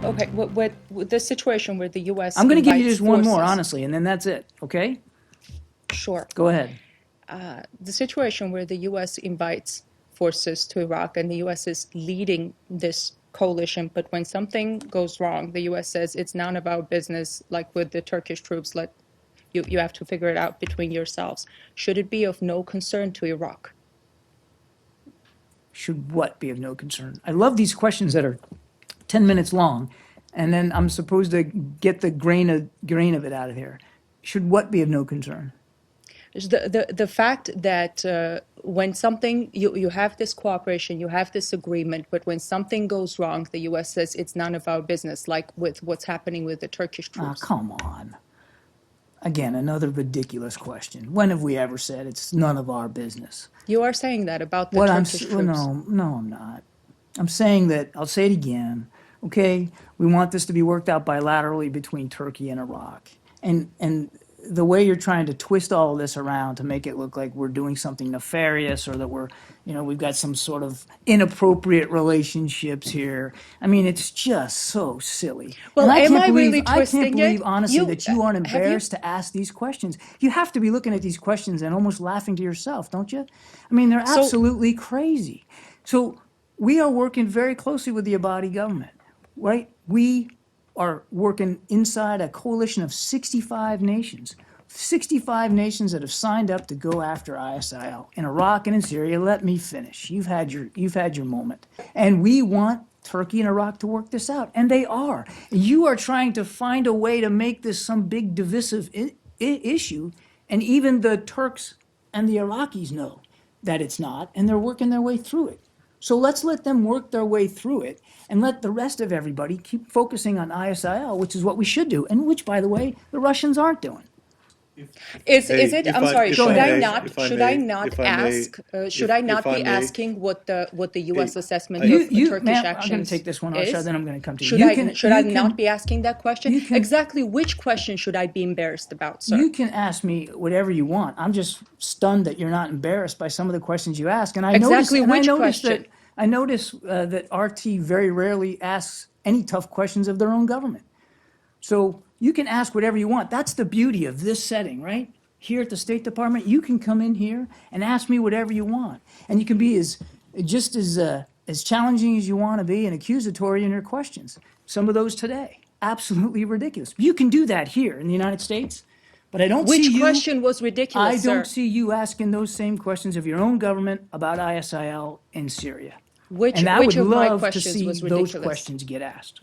Okay, what the situation where the U.S. I'm going to give you invites just one more, forces- honestly, and then that's it, okay? Sure. Go ahead. The situation where the U.S. invites forces to Iraq and the U.S. is leading this coalition, but when something goes wrong, the U.S. says it's none of our business, like with the Turkish troops, you have to figure it out between yourselves. Should it be of no concern to Iraq? Should what be of no concern? I love these questions that are 10 minutes long, and then I'm supposed to get the grain of it out of here. Should what be of no concern? The fact that when something, you have this cooperation, you have this agreement, but when something goes wrong, the U.S. says it's none of our business, like with what's happening with the Turkish Ah, troops. come on. Again, another ridiculous question. When have we ever said it's none of our business? You are saying that about the What Turkish troops. no, I'm not. I'm saying that, I'll say it again, okay? We want this to be worked out bilaterally between Turkey and Iraq. And the way you're trying to twist all of this around to make it look like we're doing something nefarious or that we've got some sort of inappropriate relationships here. I mean, it's just so silly. Well, And am I really I can't twisting believe, it? honestly, that you aren't Have you? embarrassed to ask these questions. You have to be looking at these questions and almost laughing to yourself, don't you? I mean, they're So absolutely crazy. So we are working very closely with the Abadi government, right? We are working inside a coalition of 65 nations. 65 nations that have signed up to go after ISIL in Iraq and in Syria. Let me finish. You've had your moment. And we want Turkey and Iraq to work this out, and they are. You are trying to find a way to make this some big divisive issue, and even the Turks and the Iraqis know that it's not, and they're working their way through it. So let's let them work their way through it and let the rest of everybody keep focusing on ISIL, which is what we should do, and which, by the way, the Russians aren't doing. is Hey, it? if I'm I sorry. if Go I Should I ahead. may, not? if I Should I may, not if I may, ask? Should I not if I be may, asking what the U.S. hey, assessment I, of You, Turkish ma'am, I'm going to actions take this one, Arsha, is? then I'm going to come to you. Should I not be asking that question? You can, Exactly which question should I be embarrassed about, sir? you can ask me whatever you want. I'm just stunned that you're not embarrassed by some of the questions you ask. Exactly which question? I notice that RT very rarely asks any tough questions of their own government. So you can ask whatever you want. That's the beauty of this setting, right? Here at the State Department, you can come in here and ask me whatever you want, and you can be just as challenging as you want to be and accusatory in your questions. Some of those today, absolutely ridiculous. You can do that here in the United States, but I don't see Which you. question was ridiculous, I don't sir? see you asking those same questions of your own government about ISIL in Syria. Which And I which would of my love to questions see was those ridiculous? questions get asked.